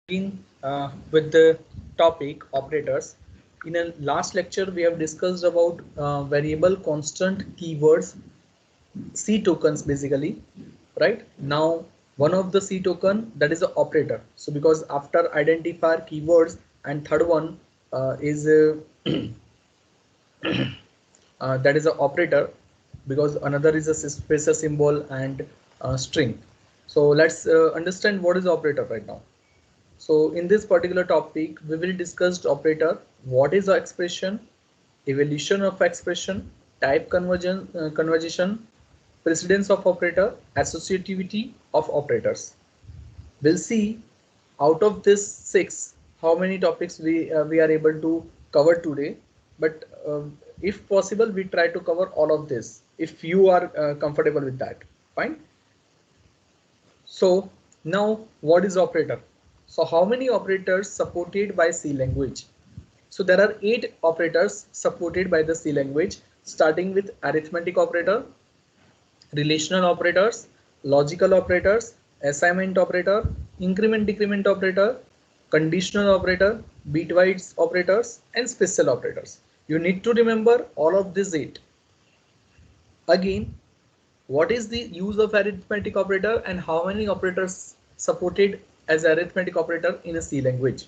With the topic operators. In a last lecture, we have discussed about variable constant keywords, C tokens basically, right? Now, one of the C token, that is the operator. So because after identifier keywords, and third one is that is a operator, because another is a spacer symbol and string. So let's understand what is operator right now. So in this particular topic, we will discuss operator, what is the expression, evolution of expression, type conversion, precedence of operator, associativity of operators. We'll see out of this 6 how many topics we are able to cover today. But if possible, we try to cover all of this. If you are comfortable with that, fine. So now what is operator? So how many operators supported by C language? So there are 8 operators supported by the C language, starting with arithmetic operator, relational operators, logical operators, assignment operator, increment decrement operator, conditional operator, bitwise operators, and special operators. You need to remember all of these 8. Again, what is the use of arithmetic operator and how many operators supported as arithmetic operator in a C language?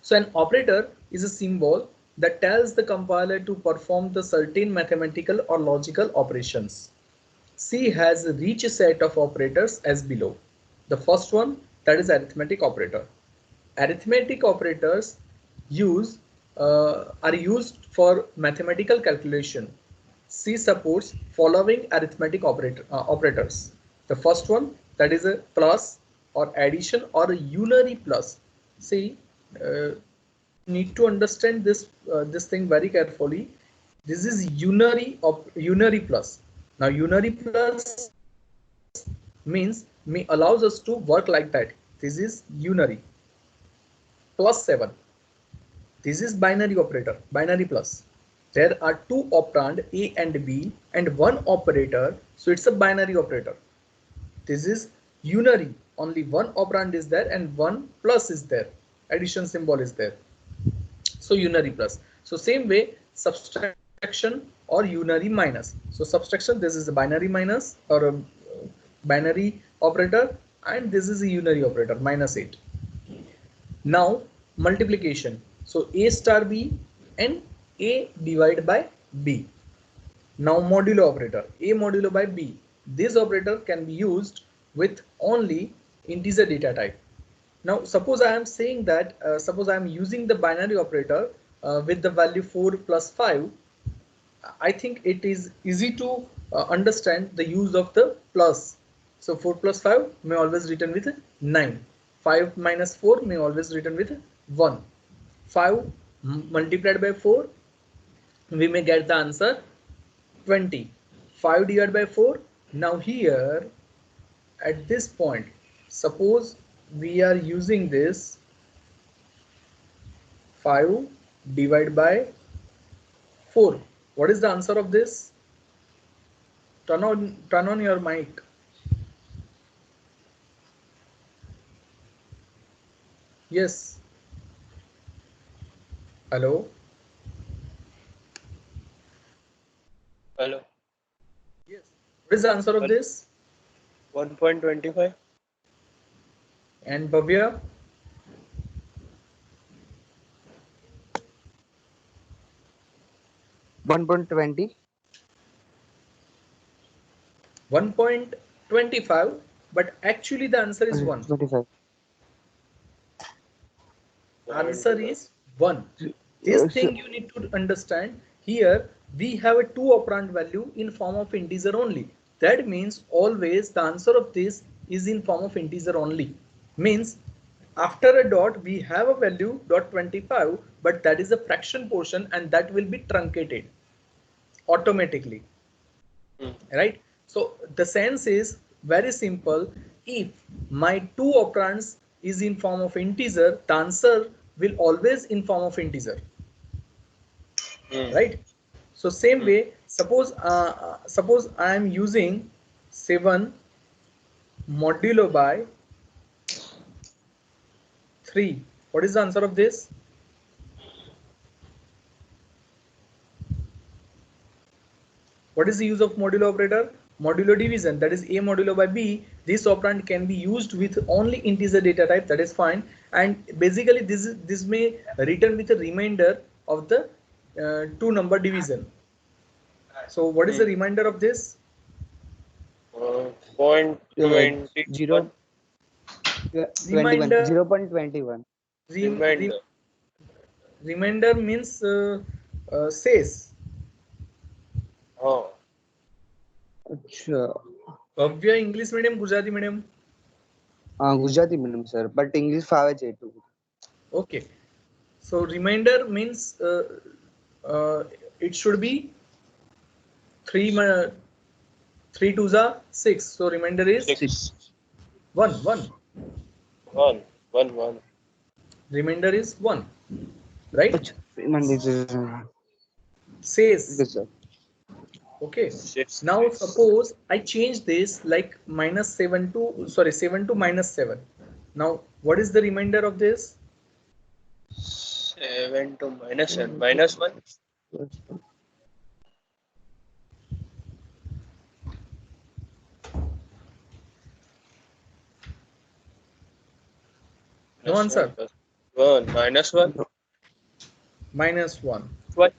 So an operator is a symbol that tells the compiler to perform the certain mathematical or logical operations. C has a rich set of operators as below. The first one, that is arithmetic operator. Arithmetic operators are used for mathematical calculation. C supports following arithmetic operators. The first one, that is a plus or addition or a unary plus. See, need to understand this thing very carefully. This is unary plus. Now unary plus means allows us to work like that. This is unary. Plus 7. This is binary operator, binary plus. There are 2 operand A and B and 1 operator, so it's a binary operator. This is unary, only 1 operand is there and 1 plus is there, addition symbol is there. So unary plus. So same way, subtraction or unary minus. So subtraction, this is a binary minus or a binary operator, and this is a unary operator, minus 8. Now multiplication. So A star B and A divided by B. Now modulo operator, A modulo by B. This operator can be used with only integer data type. Now suppose I am saying that, suppose I am using the binary operator with the value 4 plus 5. I think it is easy to understand the use of the plus. So 4 plus 5 may always written with 9. 5 minus 4 may always written with 1. 5 multiplied by 4, we may get the answer 20. 5 divided by 4. Now here at this point, suppose we are using this 5 divided by 4. What is the answer of this? Turn on your mic. Yes. Hello. Hello. Yes. What is the answer of this? 1.25. And Bhavya? 1.20. 1.25, but actually the answer is 1. 25. Answer is 1. This thing you need to understand. Here we have a 2 operand value in form of integer only. That means always the answer of this is in form of integer only. Means after a dot we have a value dot 25, but that is a fraction portion and that will be truncated automatically. Right? So the sense is very simple. If my 2 operands is in form of integer, the answer will always in form of integer. Right? So same way, suppose I am using 7 modulo by 3. What is the answer of this? What is the use of modulo operator? Modulo division, that is A modulo by B. This operand can be used with only integer data type, that is fine. And basically this may return with a remainder of the 2 number division. So what is the remainder of this? 0.21. Remainder. 0.21. Remainder means says. Oh. अच्छा. Bhavya English medium, Gujarati medium? Gujarati medium, sir, but English fave છે એટલું. Okay. So remainder means it should be 3 2s are 6. So remainder is 1. Remainder is 1. Right? Says. Okay. Now suppose I change this like -7 to -7. Now what is the remainder of this? 7 to -1. -1. No answer. 1 -1. -1. What?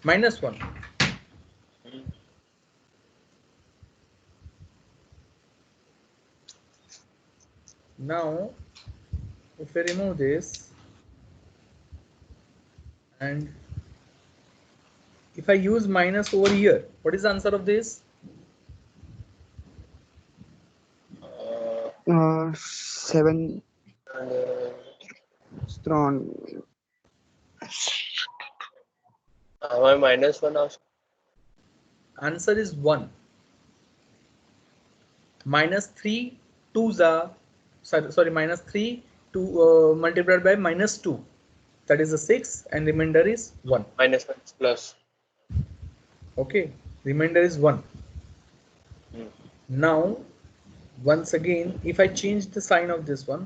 -1. Now, if I remove this and if I use minus over here, what is the answer of this? 7 strong. Why -1 also? Answer is 1. -3 2s are sorry -3 to multiplied by -2, that is a 6, and remainder is 1. -1 is plus. Okay, remainder is 1. Now once again, if I change the sign of this one,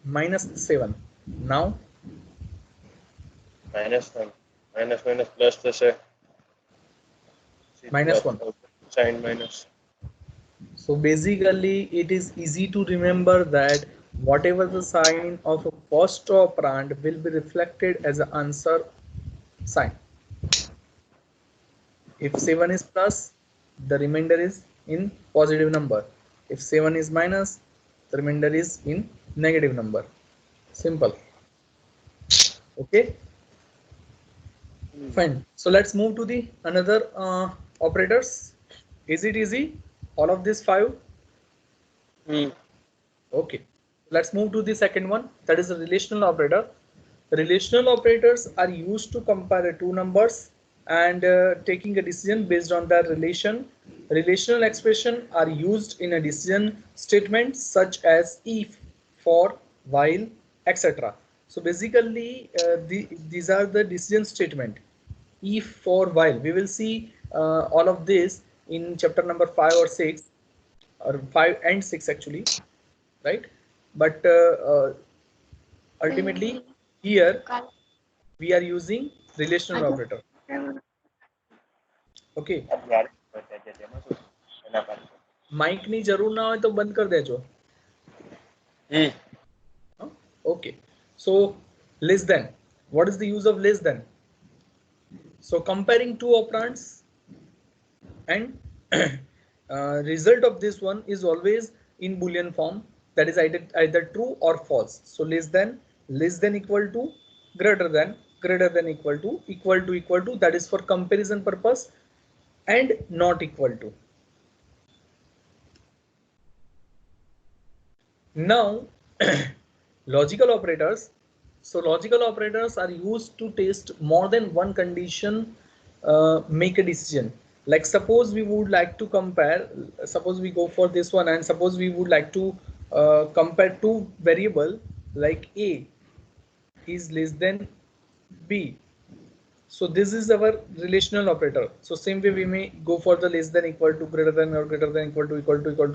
-7. Now -1 plus the say -1. Sign minus. So basically it is easy to remember that whatever the sign of a first operand will be reflected as an answer sign. If 7 is plus, the remainder is in positive number. If 7 is minus, the remainder is in negative number. Simple. Okay. Fine. So let's move to the another operators. Is it easy? All of these 5? Okay. Let's move to the second one. That is a relational operator. Relational operators are used to compare two numbers and taking a decision based on their relation. Relational expression are used in a decision statement such as if, for, while, etc. So basically these are the decision statement. If, for, while. We will see all of this in chapter number 5 or 6, or 5 and 6 actually, right? But ultimately here we are using relational operator. Okay. Mic ની જરૂર ના હોય તો બંધ કરી દેજો. Okay. So less than. What is the use of less than? So comparing two operands and result of this one is always in Boolean form, that is either true or false. So less than equal to, greater than equal to, that is for comparison purpose, and not equal to. Now logical operators. So logical operators are used to test more than one condition, make a decision. Like suppose we would like to compare, suppose we go for this one, and suppose we would like to compare two variable like A is less than B. So this is our relational operator. So same way we may go for the less than equal to, greater than or greater than equal to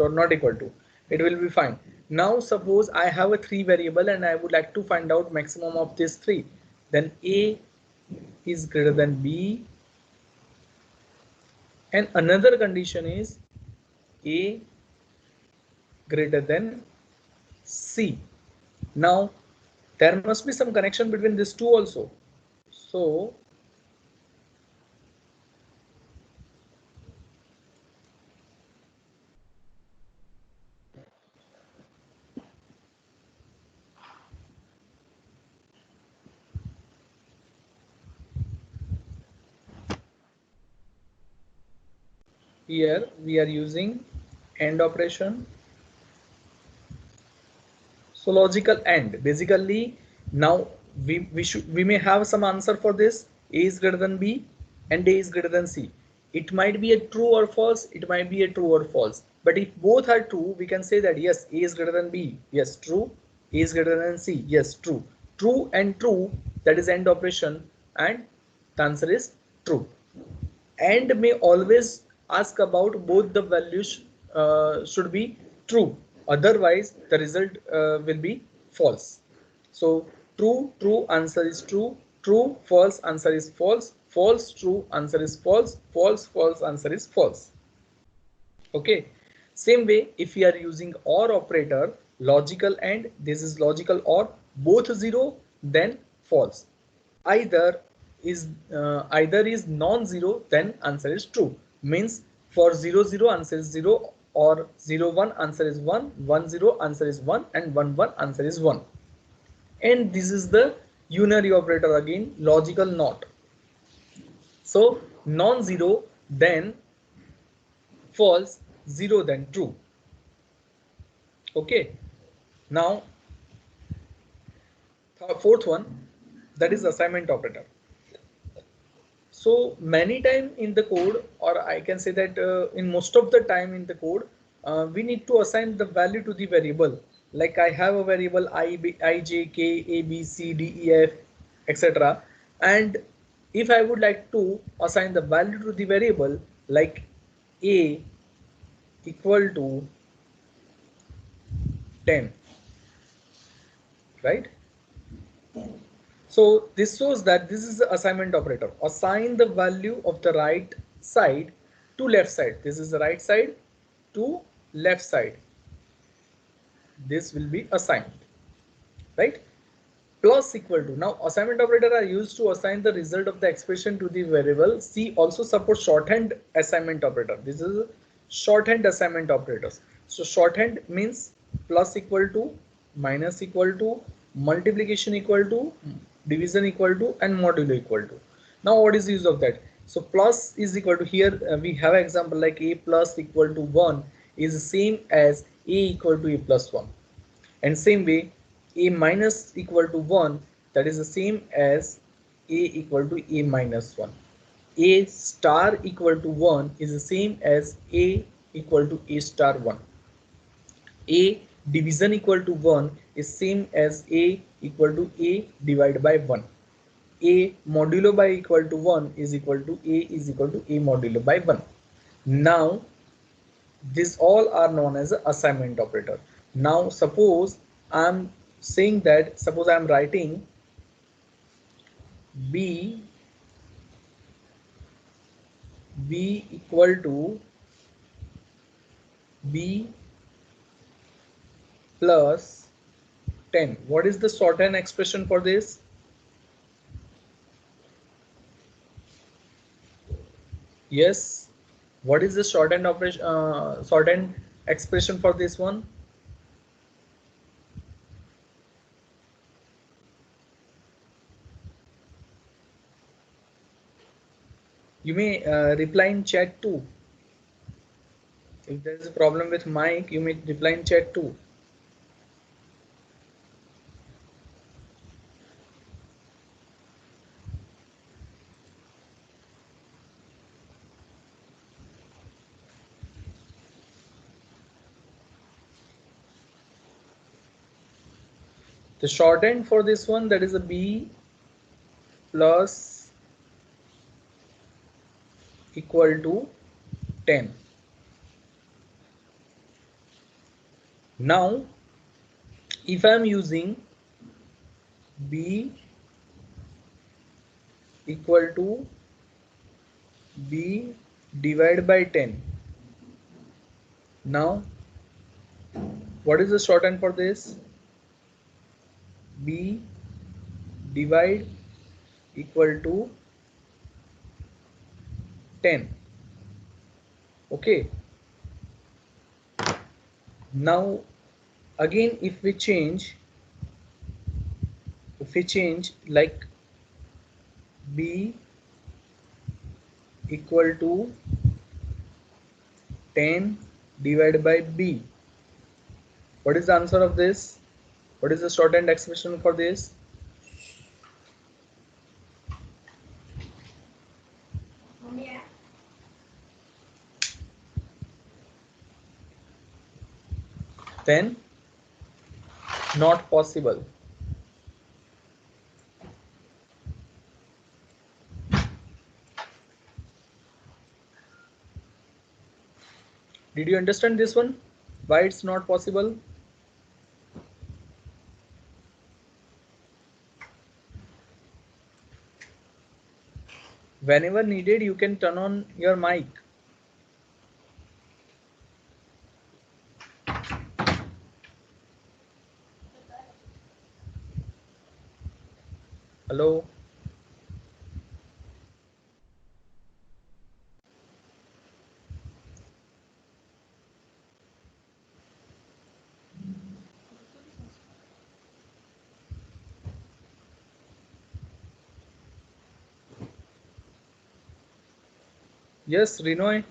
or not equal to. It will be fine. Now suppose I have a 3 variable and I would like to find out maximum of these 3. Then A is greater than B, and another condition is A greater than C. Now there must be some connection between these two also. So here we are using AND operation. So logical AND, basically now we may have some answer for this. A is greater than B and A is greater than C. It might be a true or false, it might be a true or false, but if both are true, we can say that yes, A is greater than B, yes, true. A is greater than C, yes, true. True and true, that is AND operation, and the answer is true. And may always ask about both the values should be true, otherwise the result will be false. So true, true, answer is true. True, false, answer is false. False, true, answer is false. False, false, answer is false. Okay, same way if we are using OR operator, logical AND, this is logical OR, both 0, then false. Either is non-zero, then answer is true. Means for 0 0 answer is 0, or 0 1 answer is 1, 1 0 answer is 1, and 1 1 answer is 1. And this is the unary operator, again logical NOT. So non-zero then false, 0 then true. Okay, now fourth one, that is assignment operator. So many time in the code, or I can say that in most of the time in the code, we need to assign the value to the variable. Like I have a variable I, J, K, A, B, C, D, E, F, etc. And if I would like to assign the value to the variable like A equal to 10, right? So this shows that this is the assignment operator. Assign the value of the right side to left side. This is the right side to left side. This will be assigned, right? Plus equal to. Now assignment operator are used to assign the result of the expression to the variable. C also supports shorthand assignment operator. This is shorthand assignment operators. So shorthand means plus equal to, minus equal to, multiplication equal to, division equal to, and modulo equal to. Now what is the use of that? So plus is equal to, here we have an example like A plus equal to 1 is the same as A equal to A plus 1. And same way A minus equal to 1, that is the same as A equal to A minus 1. A star equal to 1 is the same as A equal to A star 1. A division equal to 1 is same as A equal to A divided by 1. A modulo by equal to 1 is equal to A is equal to A modulo by 1. Now these all are known as an assignment operator. Now suppose I'm saying that, suppose I'm writing B equal to B plus 10. What is the shorthand expression for this? Yes, what is the shorthand operation, shorthand expression for this one? You may reply in chat too. If there is a problem with mic, you may reply in chat too. The shorthand for this one, that is a B plus equal to 10. Now if I'm using b equal to b divided by 10, now what is the shorthand for this? B divide equal to 10. Okay. Now again, if we change like b equal to 10 divided by b, what is the answer of this? What is the shorthand expression for this? Then not possible. Did you understand this one? Why it's not possible? Whenever needed, you can turn on your mic. Hello? Yes, Rinoy.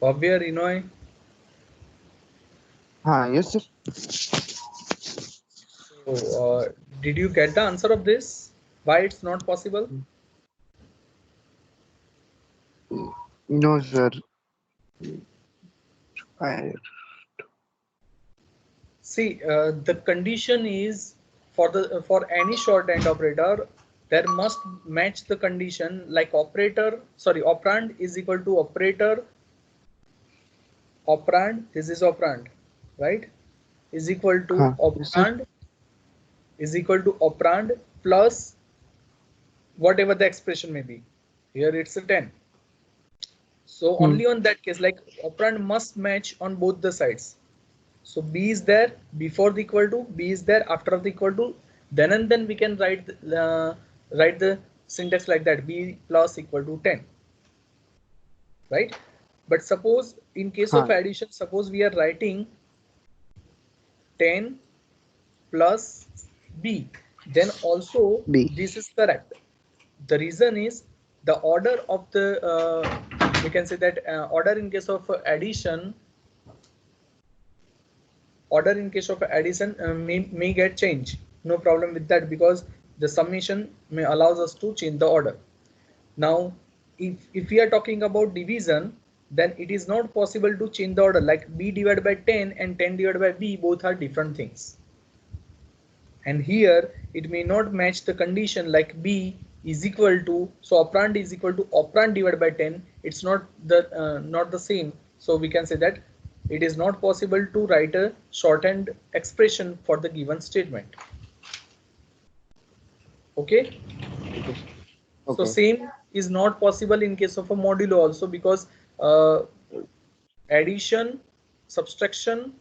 Bhavya, Rinoy. Yes, sir. So, did you get the answer of this? Why it's not possible? No, sir. I, See, the condition is for any shorthand operator, there must match the condition like operand is equal to operator, operand, this is operand, right? Is equal to yes, sir. operand plus whatever the expression may be. Here it's a 10. So only on that case, like operand must match on both the sides. So b is there before the equal to, b is there after the equal to, then and then we can write the syntax like that, b plus equal to 10, right? But suppose in case of addition, suppose we are writing 10 plus b, then also B. this is correct. The reason is the order of the we can say that order in case of addition may get changed. No problem with that, because the summation may allows us to change the order. Now if we are talking about division, then it is not possible to change the order, like b divided by 10 and 10 divided by b, both are different things. And here it may not match the condition, like b is equal to, so operand is equal to operand divided by 10, it's not the same. So we can say that it is not possible to write a shorthand expression for the given statement. Okay. So same is not possible in case of a modulo also, because addition, subtraction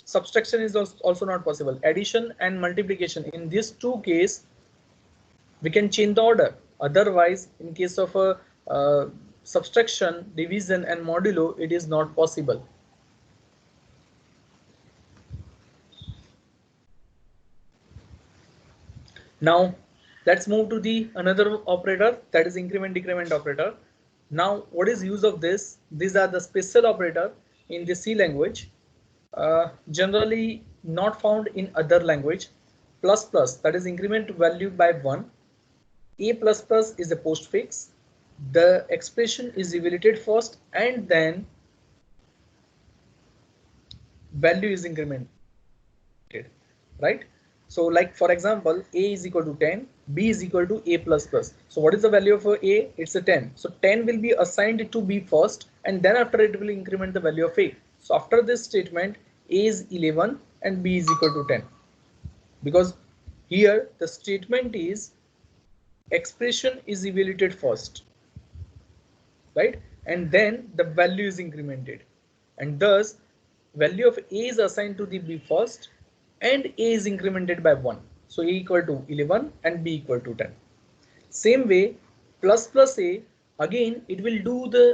is also not possible. Addition and multiplication, in these two cases we can change the order. Otherwise, in case of a subtraction, division and modulo, it is not possible. Now let's move to the another operator, that is increment decrement operator. Now what is use of this? These are the special operator in the C language, generally not found in other language. Plus plus, that is increment value by 1. A plus plus is a postfix. The expression is evaluated first and then value is incremented, right? So like for example, a is equal to 10, b is equal to a plus plus. So what is the value of a? It's a 10. So 10 will be assigned to b first, and then after it will increment the value of a. So after this statement, a is 11 and b is equal to 10. Because here the statement is expression is evaluated first, right? And then the value is incremented. And thus value of a is assigned to the b first and a is incremented by 1. So a equal to 11 and b equal to 10. Same way, plus plus a, again it will do the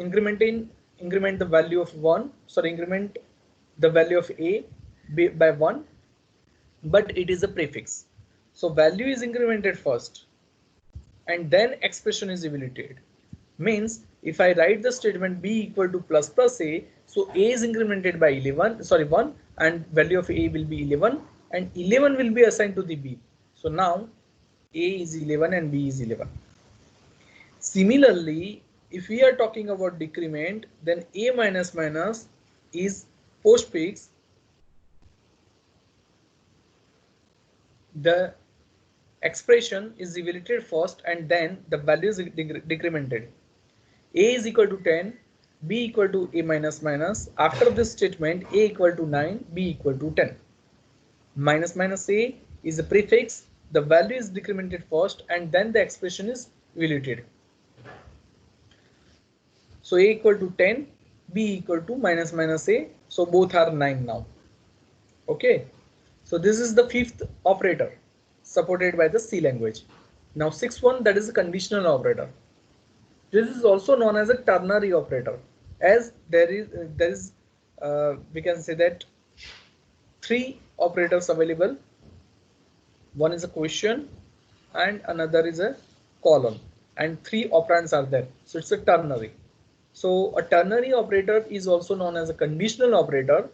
increment the value of 1, sorry, increment the value of a by 1, but it is a prefix. So value is incremented first and then expression is evaluated. Means if I write the statement b equal to plus plus a, so a is incremented by 1, and value of a will be 11 and 11 will be assigned to the b. So now a is 11 and b is 11. Similarly, if we are talking about decrement, then a minus minus is postfix. The expression is evaluated first and then the value is decremented. A is equal to 10, b equal to a minus minus. After this statement, a equal to 9, b equal to 10. Minus minus a is a prefix. The value is decremented first and then the expression is evaluated. So a equal to 10, b equal to minus minus a. So both are 9 now. Okay. So this is the fifth operator supported by the C language. Now sixth one, that is a conditional operator. This is also known as a ternary operator, as there is we can say that three operators available. One is a question and another is a colon, and three operands are there. So it's a ternary. So a ternary operator is also known as a conditional operator.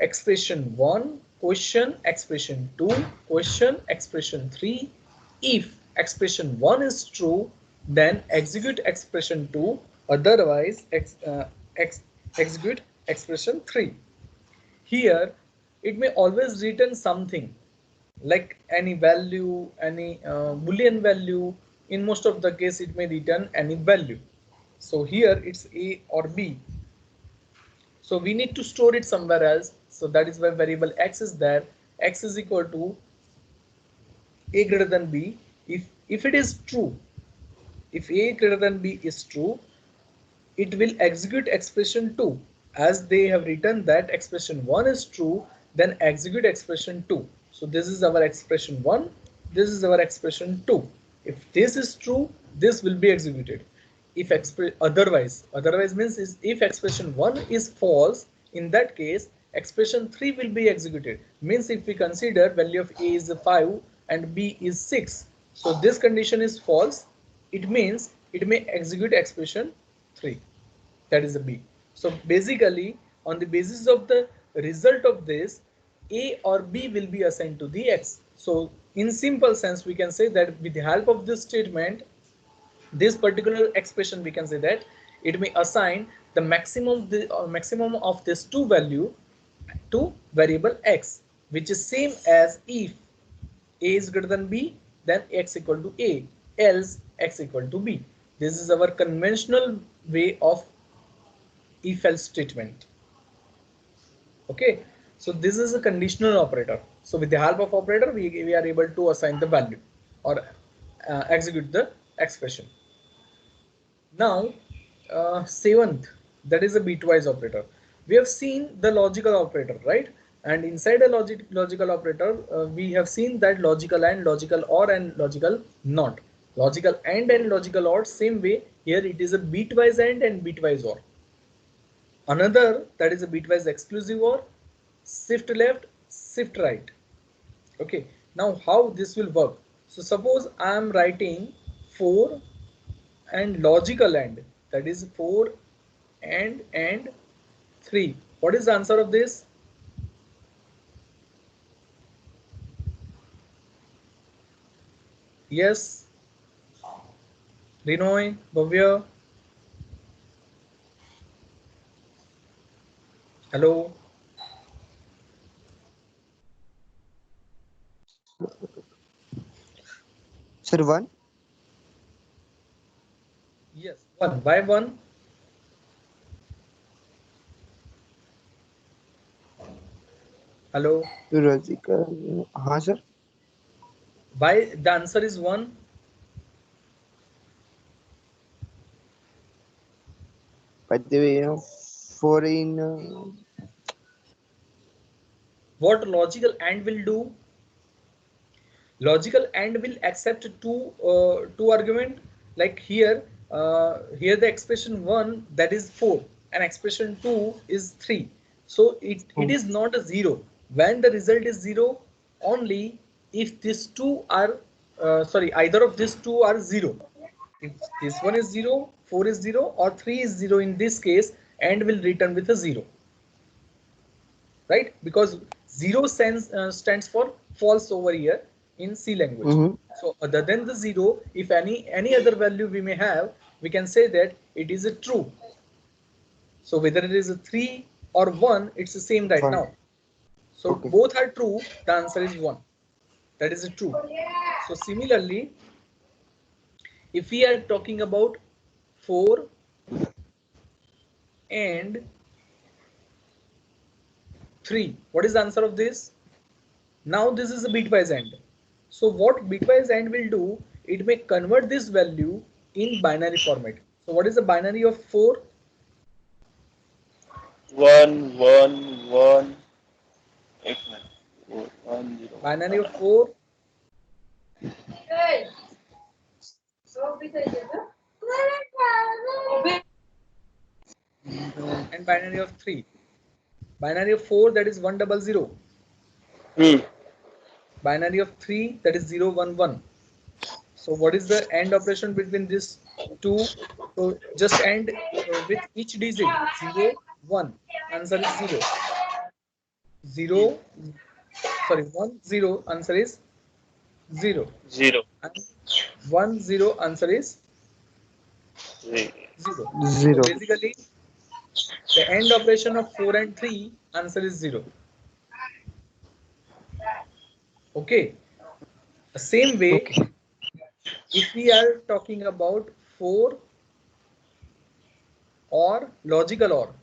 Expression 1, question, expression 2, question, expression 3. If expression 1 is true, then execute expression 2, otherwise execute expression 3. Here it may always return something like any value, any boolean value. In most of the case it may return any value. So here it's a or b. So we need to store it somewhere else. So that is why variable x is there. X is equal to a greater than b. If it is true, if a greater than b is true, it will execute expression 2. As they have written that expression 1 is true, then execute expression 2. So this is our expression 1, this is our expression 2. If this is true, this will be executed. If otherwise means if expression 1 is false, in that case expression 3 will be executed. Means if we consider value of a is 5 and b is 6, so this condition is false, it means it may execute expression 3, that is a b. So basically on the basis of the result of this, a or b will be assigned to the x. So in simple sense we can say that with the help of this statement, this particular expression, we can say that it may assign the maximum of this two value to variable x, which is same as if a is greater than b, then x equal to a, else x equal to b. This is our conventional way of if else statement. Okay, so this is a conditional operator. So with the help of operator, we are able to assign the value or execute the expression. Now, seventh, that is a bitwise operator. We have seen the logical operator, right? And inside a logical operator, we have seen that logical and logical or and logical not. Logical and logical or, same way here it is a bitwise and bitwise or. Another, that is a bitwise exclusive or, shift left, shift right. Okay, now how this will work? So suppose I am writing 4 and logical and, that is 4 and 3. What is the answer of this? Yes, Rinoy, Bhavya, hello. Sir, 1. Yes, 1. Why 1? Hello. Logical. हाँ sir. Why the answer is 1? By the way, 4 in What logical AND will do? Logical AND will accept two argument. Like here, here the expression 1, that is 4, and expression 2 is 3. So it is not a 0. When the result is 0, only if these two are sorry, either of these two are 0. If this one is 0, 4 is 0, or 3 is 0, in this case, AND will return with a 0. Right? Because 0 stands for false over here in C language. So other than the 0, if any other value we may have, we can say that it is a true. So whether it is a 3 or 1, it's the same right now. So both are true, the answer is 1. That is a true. So similarly, if we are talking about 4 and 3, what is the answer of this? Now this is a bitwise AND. So what bitwise AND will do, it may convert this value in binary format. So what is the binary of 4? 1 1 1. 1 0. Binary of 4 and binary of 3. Binary of 4, that is 100. Binary of 3, that is 011. So what is the AND operation between these two? So just AND with each digit. 0 1. Answer is 0. 0 sorry 1 0, answer is 0. 0. And 1 0, answer is 0. 0. So basically the AND operation of 4 and 3, answer is 0. Okay. The same way, if we are talking about 4 or logical OR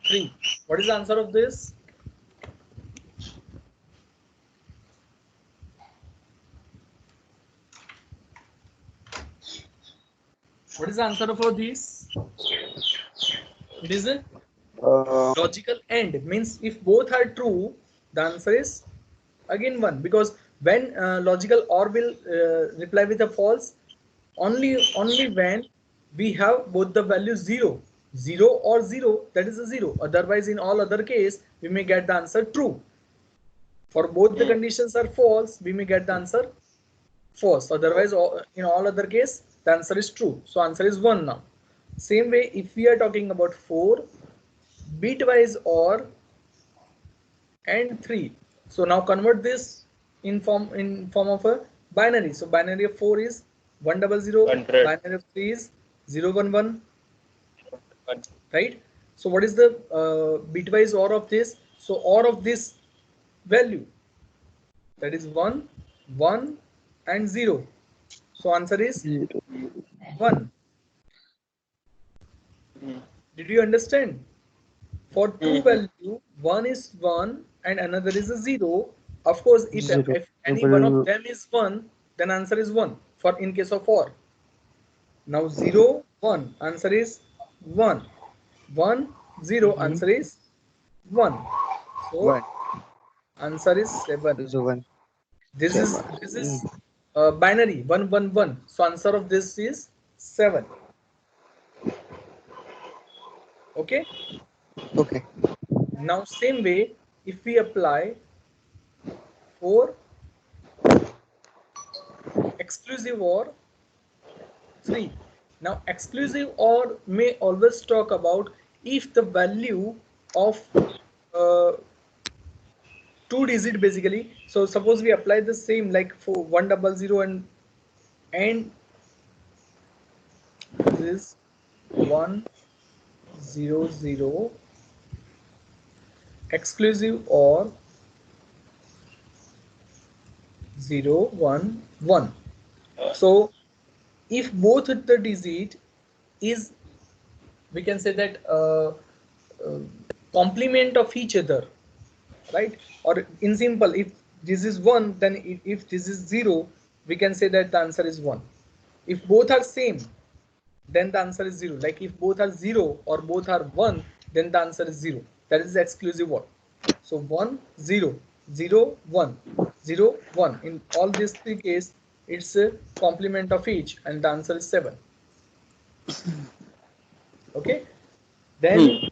3, what is the answer of this? What is the answer for this? It is a logical AND. Means if both are true, the answer is again 1, because when logical OR will reply with a false, only when we have both the values 0 or 0, that is a 0. Otherwise, in all other case, we may get the answer true. For both the conditions are false, we may get the answer false. Otherwise, in all other case, the answer is true. So answer is 1 now. Same way, if we are talking about 4 bitwise OR and 3, so now convert this in form of a binary. So binary of 4 is 100, 100. binary of 3 is 011, right? So what is the bitwise OR of this? So OR of this value, that is 1 1 and 0. So answer is 1. Did you understand? For two value, one is 1 and another is a 0. Of course, if any one of them is 1, then answer is 1 for in case of OR. Now 0 1, answer is 1. 1 0, answer is 1. So answer is 7. This is binary 1 1 1. So answer of this is 7. Okay. Now same way, if we apply 4 exclusive OR 3. Now exclusive OR may always talk about if the value of 2 digit basically. So suppose we apply the same like for 100 and this is 100 exclusive OR 0, 1, 1. So if both the digit is, we can say that uh, complement of each other, right? Or in simple, if this is 1, then if this is 0, we can say that the answer is 1. If both are same, then the answer is 0. Like if both are 0 or both are 1, then the answer is 0. That is exclusive OR. So 1, 0, 0, 1, 0, 1. In all these three cases, it's a complement of each, and the answer is 7. Okay. Then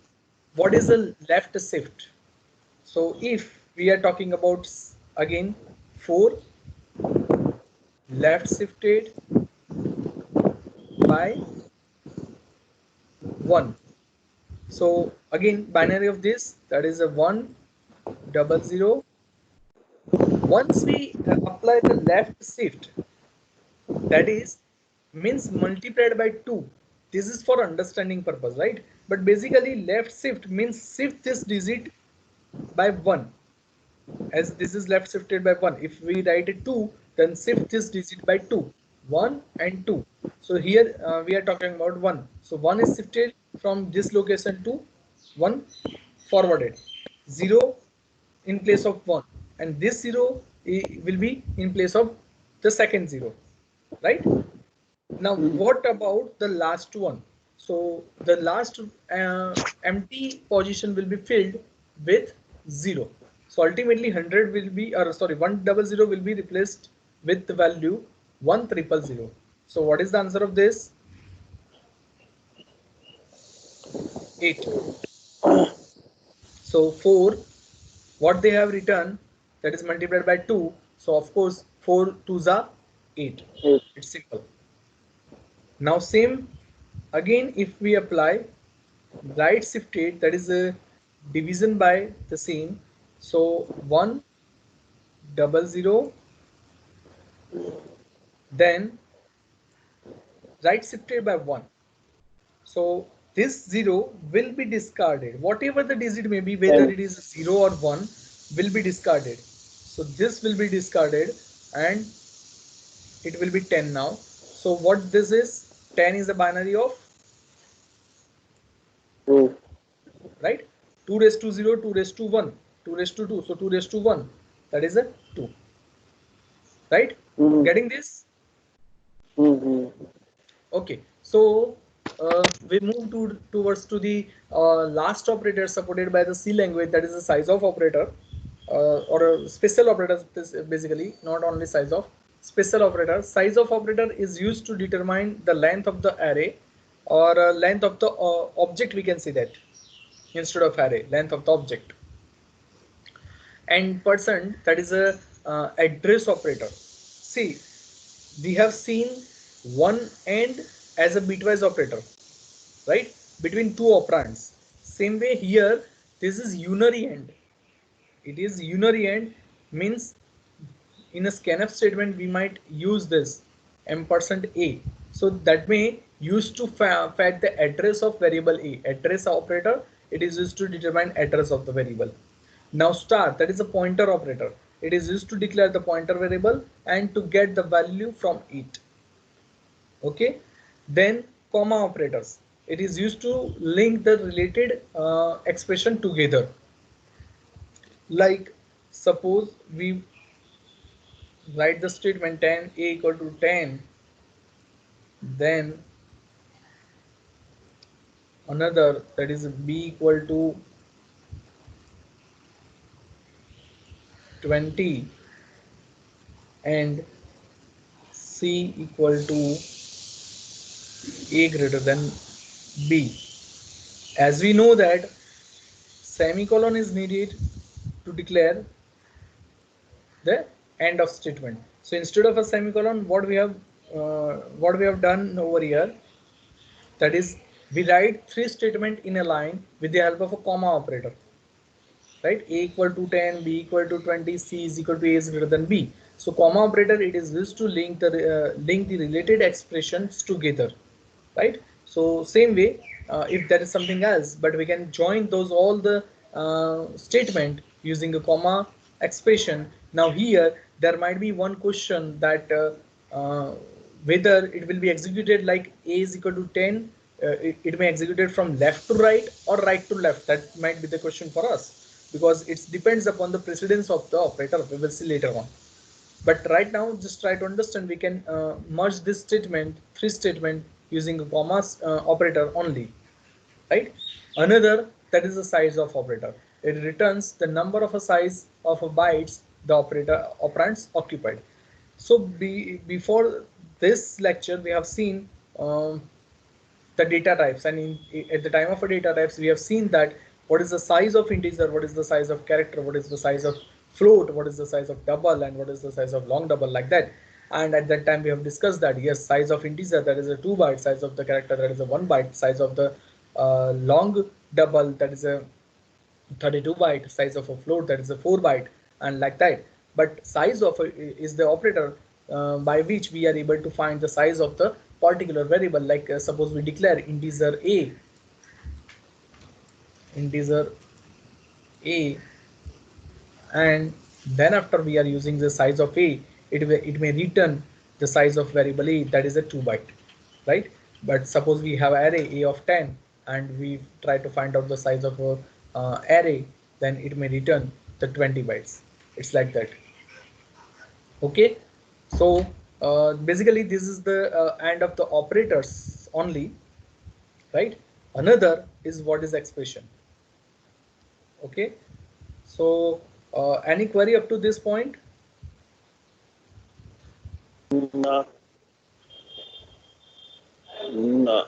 what is the left shift? So if we are talking about again 4 left shifted by 1. So again binary of this, that is a 1 double 0. Once we apply the left shift, that is means multiplied by 2. This is for understanding purpose, right? But basically left shift means shift this digit by 1. As this is left shifted by 1, if we write it 2, then shift this digit by 2, 1 and 2. So here we are talking about 1. So 1 is shifted from this location to 1 forwarded, 0 in place of 1, and this 0 will be in place of the second 0, right? Now what about the last one? So the last empty position will be filled with 0. So ultimately 100 will be, or sorry, 100 will be replaced with the value 1000. So what is the answer of this? 8. So 4, what they have written, that is multiplied by 2. So of course 4 2s are 8. It's simple. Now same again, if we apply right shifted, that is a division by the same. So 100, then right shifted by 1. So this 0 will be discarded. Whatever the digit may be, whether it is 0 or 1, will be discarded. So this will be discarded and it will be 10 now. So what this is, 10 is a binary of, right? 2 raised to 0, 2 raised to 1, 2 raised to 2. So 2 raised to 1, that is a 2. Right? Getting this? Okay. So we move towards to the last operator supported by the C language, that is the size of operator, or a special operator, basically not only size of, special operator. Size of operator is used to determine the length of the array, or length of the object, we can say that, instead of array, length of the object. And percent, that is a address operator. See, we have seen one and as a bitwise operator, right, between two operands. Same way here, this is unary AND. It is unary AND, means in a scanf statement we might use this %a. So that may used to fetch the address of variable a. Address operator, it is used to determine address of the variable. Now star, that is a pointer operator. It is used to declare the pointer variable and to get the value from it. Okay. Then comma operators. It is used to link the related expression together. Like suppose we write the statement 10 a equal to 10, then another, that is b equal to 20 and c equal to a greater than b. As we know that semicolon is needed to declare the end of statement. So instead of a semicolon, what we have done over here, that is we write three statement in a line with the help of a comma operator, right? A equal to 10, b equal to 20, c is equal to a is greater than b. So comma operator, it is used to link the related expressions together, right? So same way, if there is something else, but we can join those all the statement using a comma expression. Now here there might be one question that whether it will be executed like a is equal to 10, it may executed from left to right or right to left. That might be the question for us, because it depends upon the precedence of the operator. We will see later on. But right now, just try to understand, we can merge this statement, three statement, using a comma operator only, right? Another, that is the size of operator. It returns the number of a size of a bytes the operator operands occupied. So before this lecture, we have seen the data types, and at the time of a data types, we have seen that what is the size of integer, what is the size of character, what is the size of float, what is the size of double, and what is the size of long double, like that. And at that time we have discussed that yes, size of integer, that is a 2 byte, size of the character, that is a 1 byte, size of the long double, that is a 32 byte, size of a float, that is a 4 byte, and like that. But size of is the operator by which we are able to find the size of the particular variable. Like suppose we declare integer a, and then after we are using the size of a, it may return the size of variable a, that is a 2 byte, right? But suppose we have array a of 10 and we try to find out the size of a array, then it may return the 20 bytes. It's like that. Okay, so basically this is the end of the operators only, right? Another is what is expression. Okay, so any query up to this point? No. No.